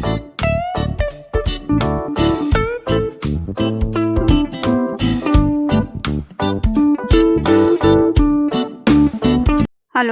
Hello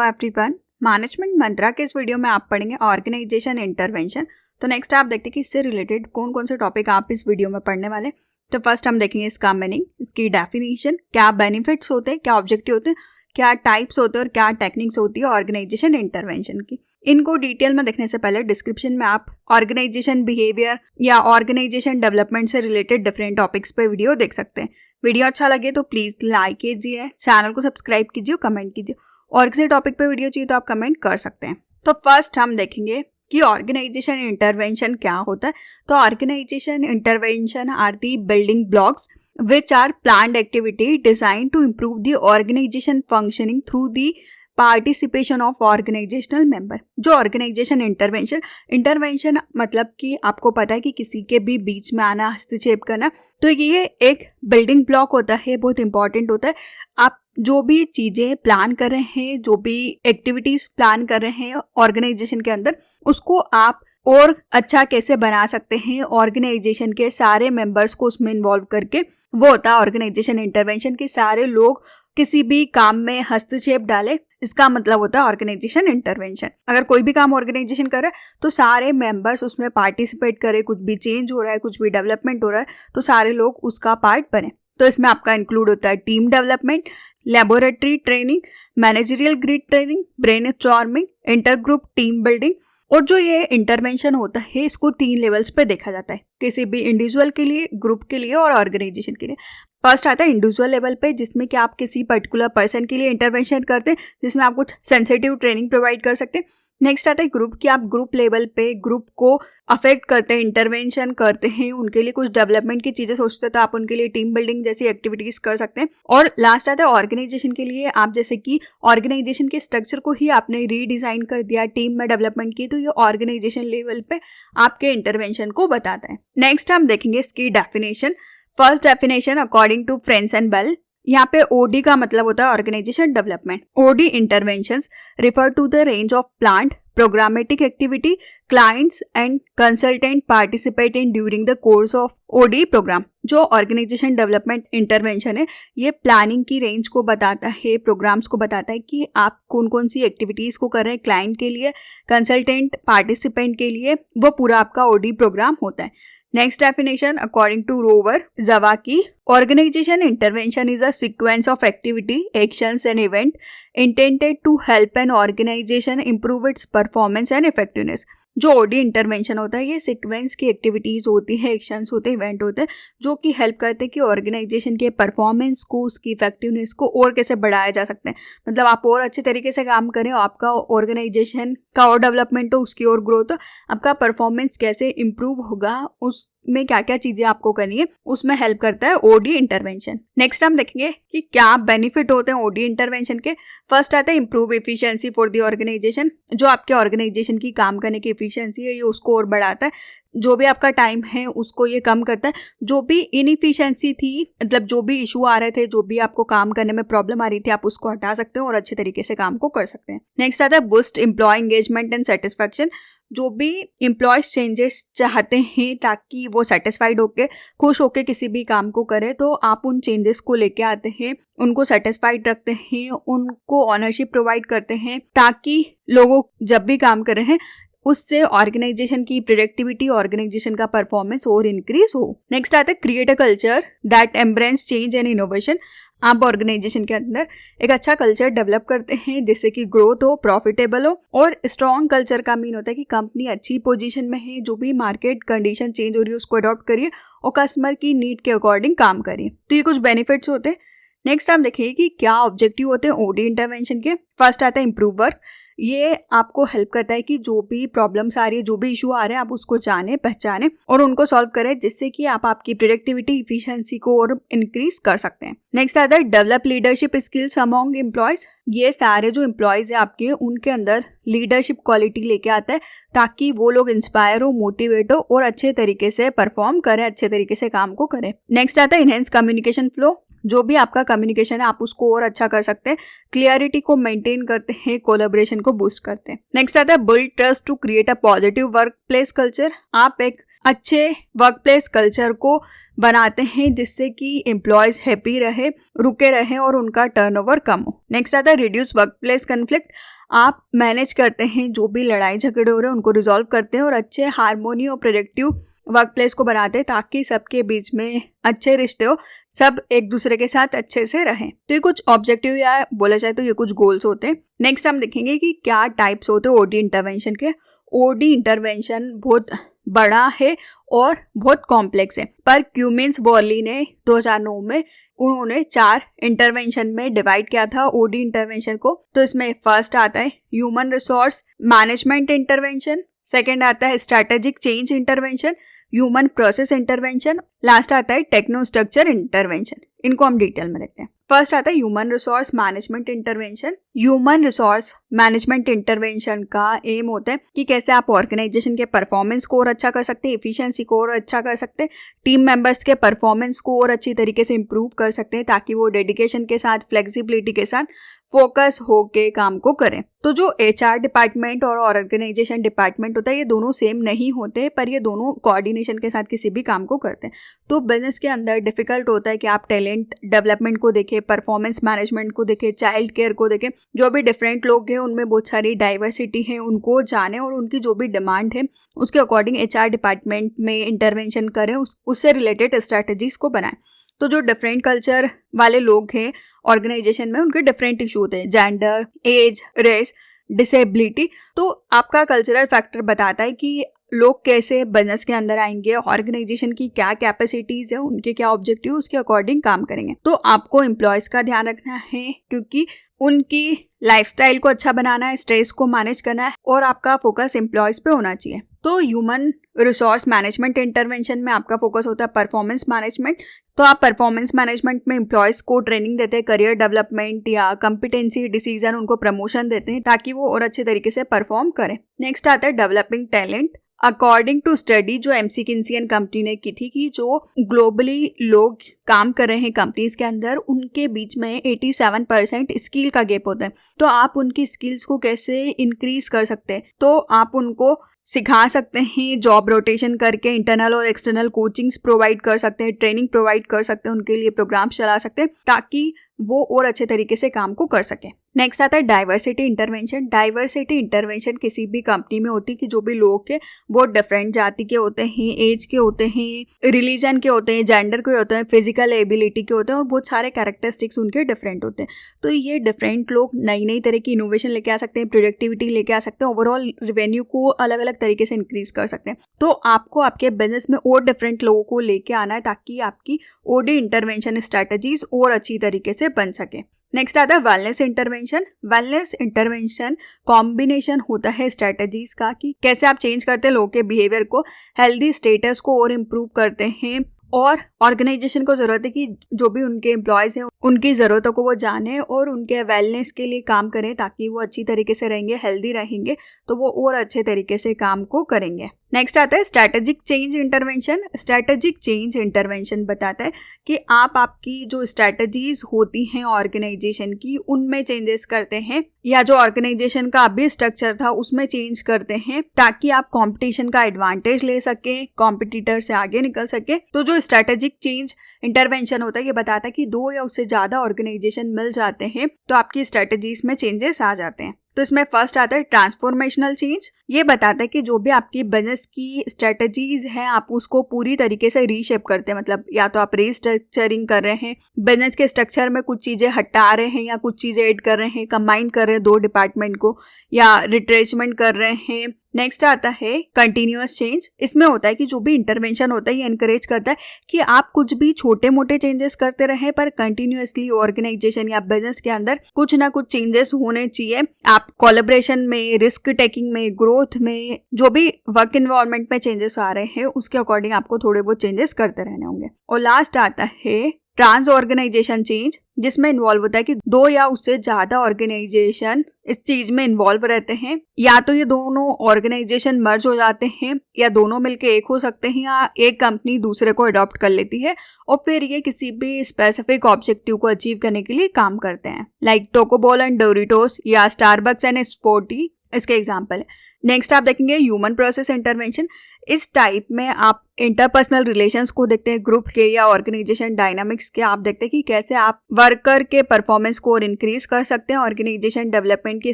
everyone, management मंत्रा के इस video में आप पढ़ेंगे ऑर्गेनाइजेशन इंटरवेंशन। तो नेक्स्ट आप देखते हैं कि इससे रिलेटेड कौन कौन से टॉपिक आप इस वीडियो में पढ़ने वाले। तो फर्स्ट हम देखेंगे इसका मीनिंग, इसकी डेफिनेशन, क्या बेनिफिट्स होते हैं, क्या ऑब्जेक्टिव होते हैं, क्या टाइप्स होते हैं और क्या टेक्निक्स होती है ऑर्गेनाइजेशन इंटरवेंशन की। इनको डिटेल में देखने से पहले डिस्क्रिप्शन में आप ऑर्गेनाइजेशन बिहेवियर या ऑर्गेनाइजेशन डेवलपमेंट से रिलेटेड डिफरेंट टॉपिक्स पे वीडियो देख सकते हैं। वीडियो अच्छा लगे तो प्लीज़ लाइक कीजिए, चैनल को सब्सक्राइब कीजिए, कमेंट कीजिए और किसी टॉपिक पे वीडियो चाहिए तो आप कमेंट कर सकते हैं। तो फर्स्ट हम देखेंगे कि ऑर्गेनाइजेशन इंटरवेंशन क्या होता है। तो organization intervention are the building blocks which are planned activity designed to improve the organization functioning through the participation of organizational member. जो ऑर्गेनाइजेशन इंटरवेंशन मतलब कि आपको पता है कि किसी के भी बीच में आना, हस्तक्षेप करना, तो ये एक बिल्डिंग ब्लॉक होता है, बहुत इंपॉर्टेंट होता है। आप जो भी चीज़ें प्लान कर रहे हैं, जो भी एक्टिविटीज़ प्लान कर रहे हैं ऑर्गेनाइजेशन के अंदर, उसको आप और अच्छा कैसे बना सकते हैं ऑर्गेनाइजेशन के सारे मेंबर्स को उसमें इन्वॉल्व करके, वो होता है ऑर्गेनाइजेशन इंटरवेंशन। के सारे लोग किसी भी काम में हस्तक्षेप डाले, इसका मतलब होता है ऑर्गेनाइजेशन इंटरवेंशन। अगर कोई भी काम ऑर्गेनाइजेशन कर रहा है तो सारे मेंबर्स उसमें पार्टिसिपेट करें, कुछ भी चेंज हो रहा है, कुछ भी डेवलपमेंट हो रहा है तो सारे लोग उसका पार्ट बने। तो इसमें आपका इंक्लूड होता है team development, laboratory training, managerial grid training, brainstorming, intergroup team building. और जो ये इंटरवेंशन होता है इसको 3 लेवल्स पे देखा जाता है, किसी भी इंडिविजुअल के लिए, ग्रुप के लिए और ऑर्गेनाइजेशन के लिए। फर्स्ट आता है इंडिविजुअल लेवल पे, जिसमें कि आप किसी पर्टिकुलर पर्सन के लिए इंटरवेंशन करते हैं, जिसमें आप कुछ सेंसिटिव ट्रेनिंग प्रोवाइड कर सकते हैं। नेक्स्ट आता है ग्रुप की, आप ग्रुप लेवल पे ग्रुप को अफेक्ट करते हैं, इंटरवेंशन करते हैं, उनके लिए कुछ डेवलपमेंट की चीज़ें सोचते हैं तो आप उनके लिए टीम बिल्डिंग जैसी एक्टिविटीज़ कर सकते हैं। और लास्ट आता है ऑर्गेनाइजेशन के लिए, आप जैसे कि ऑर्गेनाइजेशन के स्ट्रक्चर को ही आपने रीडिज़ाइन कर दिया, टीम में डेवलपमेंट की, तो ये ऑर्गेनाइजेशन लेवल पे आपके इंटरवेंशन को बताता है। नेक्स्ट हम देखेंगे इसकी definition. First definition according to French and Bell, यहाँ पे ओडी का मतलब होता है organisation development. OD interventions refer to the range of planned programmatic activity clients and consultant participate in during the course of OD programme. जो organisation development intervention है ये planning की रेंज को बताता है, प्रोग्राम्स को बताता है कि आप कौन कौन सी एक्टिविटीज़ को कर रहे हैं क्लाइंट के लिए, कंसल्टेंट पार्टिसिपेंट के लिए, वो पूरा आपका ओडी प्रोग्राम होता है। Next definition according to Rover Zawacki, organization intervention is a sequence of activity, actions and event intended to help an organization improve its performance and effectiveness। जो ओडी इंटरवेंशन होता है ये सीक्वेंस की activities होती है, actions होते हैं, event होते हैं जो कि हेल्प करते हैं कि ऑर्गेनाइजेशन के परफॉर्मेंस को, उसकी इफेक्टिवनेस को और कैसे बढ़ाया जा सकते हैं। मतलब आप और अच्छे तरीके से काम करें, आपका ऑर्गेनाइजेशन का और डेवलपमेंट हो, उसकी और ग्रोथ हो, आपका परफॉर्मेंस कैसे इम्प्रूव होगा, उसमें क्या क्या चीज़ें आपको करनी है, उसमें हेल्प करता है ओडी इंटरवेंशन। नेक्स्ट हम देखेंगे कि क्या बेनिफिट होते हैं ओडी इंटरवेंशन के। फर्स्ट आता है improve efficiency for the organization. जो आपके ऑर्गेनाइजेशन की काम करने की एफिशिएंसी है ये उसको और बढ़ाता है, जो भी आपका टाइम है उसको ये कम करता है। जो भी इनएफिशिएंसी थी, मतलब जो भी इशू आ रहे थे, जो भी आपको काम करने में प्रॉब्लम आ रही थी, आप उसको हटा सकते हैं और अच्छे तरीके से काम को कर सकते हैं। नेक्स्ट आता है boost employ engagement and satisfaction. जो भी एम्प्लॉयज चेंजेस चाहते हैं ताकि वो सेटिस्फाइड होके, खुश होके किसी भी काम को करें, तो आप उन चेंजेस को लेके आते हैं, उनको सेटिस्फाइड रखते हैं, उनको ऑनरशिप प्रोवाइड करते हैं ताकि लोगों जब भी काम कर रहे हैं उससे ऑर्गेनाइजेशन की प्रोडक्टिविटी, ऑर्गेनाइजेशन का परफॉर्मेंस और इंक्रीज हो। नेक्स्ट आता है create a culture that embrace change and innovation. आप ऑर्गेनाइजेशन के अंदर एक अच्छा कल्चर डेवलप करते हैं जिससे कि ग्रोथ हो, प्रॉफिटेबल हो। और स्ट्रॉन्ग कल्चर का मीन होता है कि कंपनी अच्छी पोजीशन में है, जो भी मार्केट कंडीशन चेंज हो रही है उसको अडॉप्ट करिए और कस्टमर की नीड के अकॉर्डिंग काम करिए। तो ये कुछ बेनिफिट्स होते हैं। नेक्स्ट हम देखिए कि क्या ऑब्जेक्टिव होते हैं ओडी इंटरवेंशन के। फर्स्ट आता है इम्प्रूव वर्क। ये आपको हेल्प करता है कि जो भी प्रॉब्लम्स आ रही है, जो भी इशू आ रहे हैं, आप उसको जाने, पहचाने और उनको सॉल्व करें, जिससे कि आप आपकी प्रोडक्टिविटी, इफिशिएंसी को और इंक्रीज कर सकते हैं। नेक्स्ट आता है develop leadership skills among employees. ये सारे जो एम्प्लॉयज है आपके, उनके अंदर लीडरशिप क्वालिटी लेके आता है ताकि वो लोग इंस्पायर हो, मोटिवेट हो और अच्छे तरीके से परफॉर्म करें, अच्छे तरीके से काम को करें। नेक्स्ट आता है इनहेंस कम्युनिकेशन फ्लो। जो भी आपका कम्युनिकेशन है आप उसको और अच्छा कर सकते हैं, क्लियरिटी को मेंटेन करते हैं, कोलैबोरेशन को बूस्ट करते हैं। नेक्स्ट आता है build trust to create a positive work place culture. आप एक अच्छे वर्क प्लेस कल्चर को बनाते हैं जिससे कि एम्प्लॉयज हैप्पी रहे, रुके रहे और उनका टर्नओवर कम हो। नेक्स्ट आता है रिड्यूस वर्क प्लेस कन्फ्लिक्ट। आप मैनेज करते हैं जो भी लड़ाई झगड़े हो रहे हैं उनको रिजॉल्व करते हैं और अच्छे हार्मोनी और प्रोडक्टिव वर्क प्लेस को बनाते हैं ताकि सबके बीच में अच्छे रिश्ते हो, सब एक दूसरे के साथ अच्छे से रहें। तो ये कुछ ऑब्जेक्टिव या बोला जाए तो ये कुछ गोल्स होते हैं। नेक्स्ट हम देखेंगे कि क्या टाइप्स होते हैं ओडी इंटरवेंशन के। ओडी इंटरवेंशन बहुत बड़ा है और बहुत कॉम्प्लेक्स है, पर क्यूमिन्स बॉर्ली ने 2009 में उन्होंने 4 इंटरवेंशन में डिवाइड किया था ओडी इंटरवेंशन को। तो इसमें फर्स्ट आता है human resource management intervention, second आता है strategic change intervention, human process intervention, last आता है टेक्नो स्ट्रक्चर इंटरवेंशन। इनको हम डिटेल में देखते हैं। फर्स्ट आता है human resource management intervention. Human resource management intervention का एम होता है कि कैसे आप ऑर्गेनाइजेशन के परफॉर्मेंस को और अच्छा कर सकते हैं, एफिशिएंसी को और अच्छा कर सकते हैं, टीम मेंबर्स के परफॉर्मेंस को और अच्छी तरीके से इंप्रूव कर सकते हैं ताकि वो डेडिकेशन के साथ, फ्लेक्सिबिलिटी के साथ फोकस होके काम को करें। तो जो HR डिपार्टमेंट और ऑर्गेनाइजेशन डिपार्टमेंट होता है ये दोनों सेम नहीं होते, पर ये दोनों कोऑर्डिनेशन के साथ किसी भी काम को करते हैं। तो बिजनेस के अंदर डिफिकल्ट होता है कि आप टैलेंट डेवलपमेंट को देखें, परफॉर्मेंस मैनेजमेंट को देखें, चाइल्ड केयर को देखें, जो भी डिफरेंट लोग हैं उनमें बहुत सारी डाइवर्सिटी है, उनको जाने और उनकी जो भी डिमांड है उसके अकॉर्डिंग HR डिपार्टमेंट में इंटरवेंशन करें, उससे रिलेटेड स्ट्रैटेजीज को बनाएं। तो जो डिफरेंट कल्चर वाले लोग हैं ऑर्गेनाइजेशन में उनके डिफरेंट इशू होते हैं, जेंडर, एज, रेस, डिसेबिलिटी। तो आपका कल्चरल फैक्टर बताता है कि लोग कैसे बिजनेस के अंदर आएंगे, ऑर्गेनाइजेशन की क्या कैपेसिटीज है, उनके क्या ऑब्जेक्टिव, उसके अकॉर्डिंग काम करेंगे। तो आपको एम्प्लॉयज का ध्यान रखना है क्योंकि उनकी लाइफस्टाइल को अच्छा बनाना है, स्ट्रेस को मैनेज करना है और आपका फोकस एम्प्लॉयज पे होना चाहिए। तो ह्यूमन रिसोर्स मैनेजमेंट इंटरवेंशन में आपका फोकस होता है परफॉर्मेंस मैनेजमेंट। तो आप परफॉर्मेंस मैनेजमेंट में एम्प्लॉयज को ट्रेनिंग देते हैं, करियर डेवलपमेंट या कॉम्पिटेंसी डिसीजन, उनको प्रमोशन देते हैं ताकि वो और अच्छे तरीके से परफॉर्म करें। नेक्स्ट आता है developing talent. According to study जो McKinsey & कंपनी ने की थी कि जो ग्लोबली लोग काम कर रहे हैं कंपनीज के अंदर उनके बीच में 87% स्किल का गैप होता है। तो आप उनकी स्किल्स को कैसे इंक्रीज कर सकते हैं, तो आप उनको सिखा सकते हैं, जॉब रोटेशन करके इंटरनल और एक्सटर्नल कोचिंग्स प्रोवाइड कर सकते हैं, ट्रेनिंग प्रोवाइड कर सकते हैं, उनके लिए प्रोग्राम्स चला सकते हैं ताकि वो और अच्छे तरीके से काम को कर सकें। नेक्स्ट आता है डाइवर्सिटी इंटरवेंशन। डाइवर्सिटी इंटरवेंशन किसी भी कंपनी में होती है कि जो भी लोग के बहुत डिफरेंट जाति के होते हैं, एज के होते हैं, रिलीजन के होते हैं, जेंडर के होते हैं, फिजिकल एबिलिटी के होते हैं और बहुत सारे कैरेक्टरिस्टिक्स उनके डिफरेंट होते हैं। तो ये डिफरेंट लोग नई नई तरह की इनोवेशन लेके आ सकते हैं, प्रोडक्टिविटी लेके आ सकते हैं, ओवरऑल रेवेन्यू को अलग अलग तरीके से इंक्रीज कर सकते हैं। तो आपको आपके बिजनेस में और डिफरेंट लोगों को लेके आना है ताकि आपकी ओडी इंटरवेंशन स्ट्रैटेजीज और अच्छी तरीके से बन सके। नेक्स्ट आता है wellness intervention. Wellness intervention combination होता है स्ट्रैटेजीज का कि कैसे आप चेंज करते हैं लोगों के बिहेवियर को, हेल्दी स्टेटस को और इम्प्रूव करते हैं और ऑर्गेनाइजेशन को ज़रूरत है कि जो भी उनके एम्प्लॉयज़ हैं उनकी ज़रूरतों को वो जाने और उनके वेलनेस के लिए काम करें ताकि वो अच्छी तरीके से रहेंगे, हेल्दी रहेंगे तो वो और अच्छे तरीके से काम को करेंगे। नेक्स्ट आता है strategic change intervention. Strategic change intervention बताता है कि आप आपकी जो स्ट्रैटेजीज होती हैं ऑर्गेनाइजेशन की उनमें चेंजेस करते हैं या जो ऑर्गेनाइजेशन का अभी स्ट्रक्चर था उसमें चेंज करते हैं ताकि आप कंपटीशन का एडवांटेज ले सकें, कॉम्पिटिटर से आगे निकल सके। तो जो स्ट्रैटेजिक चेंज इंटरवेंशन होता है ये बताता है कि 2 या उससे ज़्यादा ऑर्गेनाइजेशन मिल जाते हैं तो आपकी स्ट्रैटेजीज में चेंजेस आ जाते हैं। तो इसमें फर्स्ट आता है ट्रांसफॉर्मेशनल चेंज। ये बताता है कि जो भी आपकी बिजनेस की स्ट्रेटजीज है आप उसको पूरी तरीके से रीशेप करते हैं, मतलब या तो आप रीस्ट्रक्चरिंग कर रहे हैं, बिजनेस के स्ट्रक्चर में कुछ चीज़ें हटा रहे हैं या कुछ चीज़ें ऐड कर रहे हैं, कंबाइन कर रहे हैं 2 डिपार्टमेंट को या रिट्रेचमेंट कर रहे हैं। नेक्स्ट आता है कंटिन्यूअस चेंज। इसमें होता है कि जो भी इंटरवेंशन होता है ये एनकरेज करता है कि आप कुछ भी छोटे मोटे चेंजेस करते रहें पर कंटिन्यूअसली ऑर्गेनाइजेशन या बिजनेस के अंदर कुछ ना कुछ चेंजेस होने चाहिए। आप कोलैबोरेशन में, रिस्क टेकिंग में, ग्रोथ में, जो भी वर्क एनवायरनमेंट में चेंजेस आ रहे हैं उसके अकॉर्डिंग आपको थोड़े बहुत चेंजेस करते रहने होंगे। और लास्ट आता है ट्रांस ऑर्गेनाइजेशन चेंज, जिसमें इन्वॉल्व होता है कि 2 या उससे ज्यादा ऑर्गेनाइजेशन इस चीज में इन्वॉल्व रहते हैं, या तो ये दोनों ऑर्गेनाइजेशन मर्ज हो जाते हैं, या दोनों मिलके एक हो सकते हैं, या एक कंपनी दूसरे को अडॉप्ट कर लेती है और फिर ये किसी भी स्पेसिफिक ऑब्जेक्टिव को अचीव करने के लिए काम करते हैं, लाइक टोकोबॉल एंड डोरिटोस या स्टारबक्स एंड स्पोर्टी इसके एग्जाम्पल है। नेक्स्ट आप देखेंगे ह्यूमन प्रोसेस इंटरवेंशन। इस टाइप में आप इंटरपर्सनल रिलेशंस को देखते हैं, ग्रुप के या ऑर्गेनाइजेशन डायनामिक्स के। आप देखते हैं कि कैसे आप वर्कर के परफॉर्मेंस को और इंक्रीज कर सकते हैं, ऑर्गेनाइजेशन डेवलपमेंट की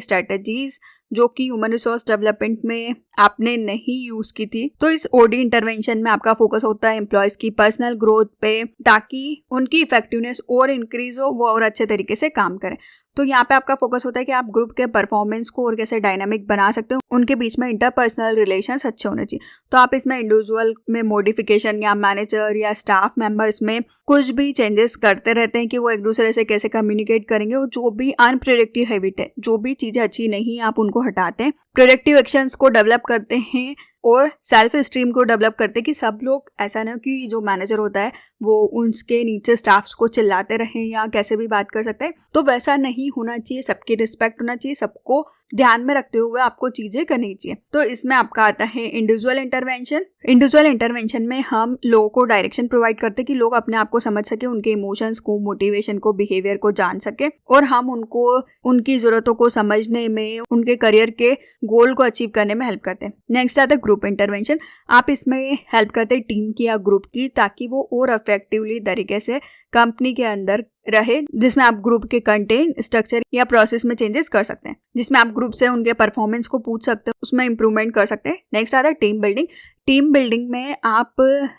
स्ट्रेटजीज जो कि ह्यूमन रिसोर्स डेवलपमेंट में आपने नहीं यूज की थी। तो इस ओडी इंटरवेंशन में आपका फोकस होता है एम्प्लॉयज की पर्सनल ग्रोथ पे, ताकि उनकी इफेक्टिवनेस और इंक्रीज हो, वो और अच्छे तरीके से काम करें। तो यहाँ पे आपका फोकस होता है कि आप ग्रुप के परफॉर्मेंस को और कैसे डायनामिक बना सकते हो, उनके बीच में इंटरपर्सनल रिलेशंस अच्छे होने चाहिए। तो आप इसमें इंडिविजुअल में मॉडिफिकेशन या मैनेजर या स्टाफ मेंबर्स में कुछ भी चेंजेस करते रहते हैं कि वो एक दूसरे से कैसे कम्युनिकेट करेंगे, और जो भी अनप्रोडक्टिव हैबिट है, जो भी चीज़ें अच्छी नहीं आप उनको हटाते हैं, प्रोडक्टिव एक्शंस को डेवलप करते हैं और सेल्फ स्टीम को डेवलप करते हैं कि सब लोग, ऐसा ना कि जो मैनेजर होता है वो उसके नीचे स्टाफ्स को चिल्लाते रहें या कैसे भी बात कर सकते हैं। तो वैसा नहीं होना चाहिए, सबकी रिस्पेक्ट होना चाहिए, सबको ध्यान में रखते हुए आपको चीजें करनी चाहिए। तो इसमें आपका आता है इंडिविजुअल इंटरवेंशन। इंडिविजुअल इंटरवेंशन में हम लोगों को डायरेक्शन प्रोवाइड करते हैं कि लोग अपने आप को समझ सके, उनके इमोशंस को, मोटिवेशन को, बिहेवियर को जान सके, और हम उनको उनकी जरूरतों को समझने में, उनके करियर के गोल को अचीव करने में हेल्प करते हैं। नेक्स्ट आता है ग्रुप इंटरवेंशन। आप इसमें हेल्प करते हैं टीम की या ग्रुप की, ताकि वो और इफेक्टिवली तरीके से कंपनी के अंदर रहे, जिसमें आप ग्रुप के कंटेंट, स्ट्रक्चर या प्रोसेस में चेंजेस कर सकते हैं, जिसमें आप ग्रुप से उनके परफॉर्मेंस को पूछ सकते हैं, उसमें इंप्रूवमेंट कर सकते हैं। नेक्स्ट आता है टीम बिल्डिंग। टीम बिल्डिंग में आप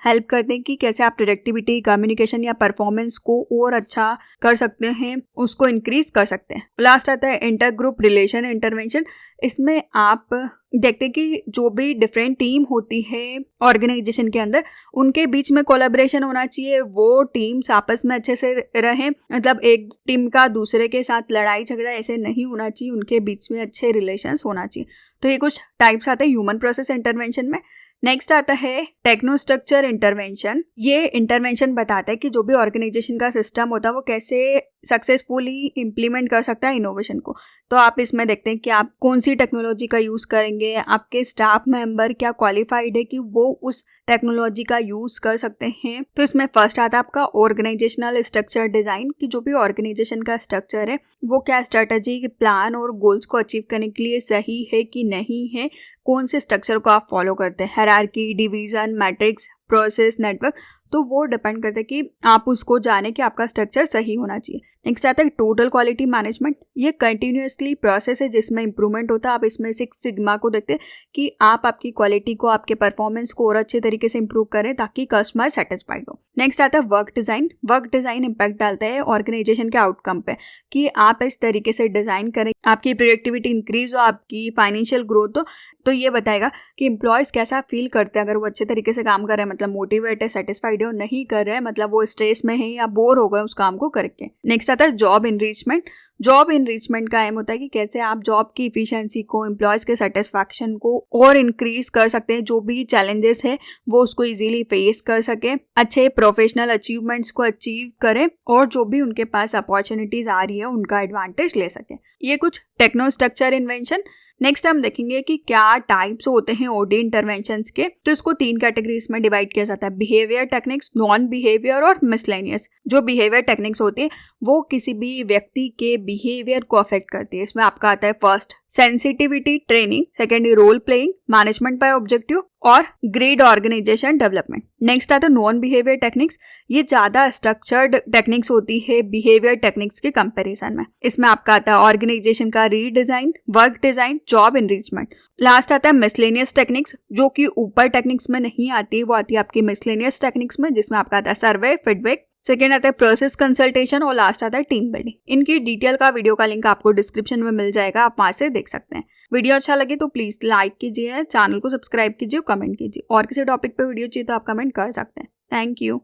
हेल्प करते हैं कि कैसे आप प्रोडक्टिविटी, कम्युनिकेशन या परफॉर्मेंस को और अच्छा कर सकते हैं, उसको इंक्रीज कर सकते हैं। लास्ट आता है इंटर ग्रुप रिलेशन इंटरवेंशन। इसमें आप देखते हैं कि जो भी डिफरेंट टीम होती है ऑर्गेनाइजेशन के अंदर, उनके बीच में कोलैबोरेशन होना चाहिए, वो टीम्स आपस में अच्छे से रहें, मतलब एक टीम का दूसरे के साथ लड़ाई झगड़ा ऐसे नहीं होना चाहिए, उनके बीच में अच्छे रिलेशंस होना चाहिए। तो ये कुछ टाइप्स आते हैं ह्यूमन प्रोसेस इंटरवेंशन में। नेक्स्ट आता है टेक्नो स्ट्रक्चर इंटरवेंशन। ये इंटरवेंशन बताता है कि जो भी ऑर्गेनाइजेशन का सिस्टम होता है वो कैसे सक्सेसफुली इम्प्लीमेंट कर सकता है इनोवेशन को। तो आप इसमें देखते हैं कि आप कौन सी टेक्नोलॉजी का यूज़ करेंगे, आपके स्टाफ मेंबर क्या क्वालिफाइड है कि वो उस टेक्नोलॉजी का यूज़ कर सकते हैं। तो इसमें फर्स्ट आता है आपका ऑर्गेनाइजेशनल स्ट्रक्चर डिज़ाइन, कि जो भी ऑर्गेनाइजेशन का स्ट्रक्चर है वो क्या स्ट्रेटजी, प्लान और गोल्स को अचीव करने के लिए सही है कि नहीं है, कौन से स्ट्रक्चर को आप फॉलो करते हैं, hierarchy, division, matrix, process, network. तो वो डिपेंड करता है कि आप उसको जाने कि आपका स्ट्रक्चर सही होना चाहिए। नेक्स्ट आता है टोटल क्वालिटी मैनेजमेंट। ये कंटिन्यूअसली प्रोसेस है जिसमें इंप्रूवमेंट होता है। आप इसमें 6 सिग्मा को देखते हैं कि आप आपकी क्वालिटी को, आपके परफॉर्मेंस को और अच्छे तरीके से इंप्रूव करें ताकि कस्टमर सेटिस्फाइड हो। नेक्स्ट आता है work design. Work design impact डालता है ऑर्गेनाइजेशन के आउटकम पे, कि आप इस तरीके से डिज़ाइन करें, आपकी प्रोडक्टिविटी इंक्रीज हो, आपकी फाइनेंशियल ग्रोथ हो। तो ये बताएगा कि एम्प्लॉयज़ कैसा फील करते हैं अगर वो अच्छे तरीके से काम कर रहे हैं, मतलब मोटिवेट है, सेटिस्फाइड है, नहीं कर रहे हैं मतलब वो स्ट्रेस में है या बोर हो गए उस काम को करके। नेक्स्ट आता है जॉब इनरिचमेंट। जॉब इनरिचमेंट का एम होता है कि कैसे आप जॉब की इफिशिएंसी को, एम्प्लॉयज़ के सेटिस्फैक्शन को और इंक्रीज कर सकते हैं, जो भी चैलेंजेस है वो उसको इजीली फेस कर सके, अच्छे प्रोफेशनल अचीवमेंट्स को अचीव करें और जो भी उनके पास अपॉर्चुनिटीज आ रही है उनका एडवांटेज ले सके। ये कुछ टेक्नो स्ट्रक्चर इन्वेंशन। नेक्स्ट हम देखेंगे कि क्या टाइप्स होते हैं ओडी इंटरवेंशंस के। तो इसको 3 कैटेगरीज में डिवाइड किया जाता है, बिहेवियर टेक्निक्स, नॉन बिहेवियर और मिसलेनियस। जो बिहेवियर टेक्निक्स होती है वो किसी भी व्यक्ति के बिहेवियर को अफेक्ट करती है। इसमें आपका आता है first sensitivity training, second role playing, management by objective और ग्रेड ऑर्गेनाइजेशन डेवलपमेंट। नेक्स्ट आता है नॉन बिहेवियर टेक्निक्स। ये ज्यादा स्ट्रक्चर्ड टेक्निक्स होती है बिहेवियर टेक्निक्स के कंपैरिजन में। इसमें आपका आता है ऑर्गेनाइजेशन का redesign, work design, job enrichment. Last आता है मिसलेनियस टेक्निक्स, जो कि ऊपर टेक्निक्स में नहीं आती, वो आती है आपकी मिसलेनियस टेक्निक्स में, जिसमें आपका आता है सर्वे, फीडबैक। सेकेंड आता है प्रोसेस कंसल्टेशन और लास्ट आता है टीम बिल्डिंग। इनकी डिटेल का वीडियो का लिंक आपको डिस्क्रिप्शन में मिल जाएगा, आप वहां से देख सकते हैं। वीडियो अच्छा लगे तो प्लीज लाइक कीजिए, चैनल को सब्सक्राइब कीजिए, कमेंट कीजिए। और किसी टॉपिक पे वीडियो चाहिए तो आप कमेंट कर सकते हैं। Thank you.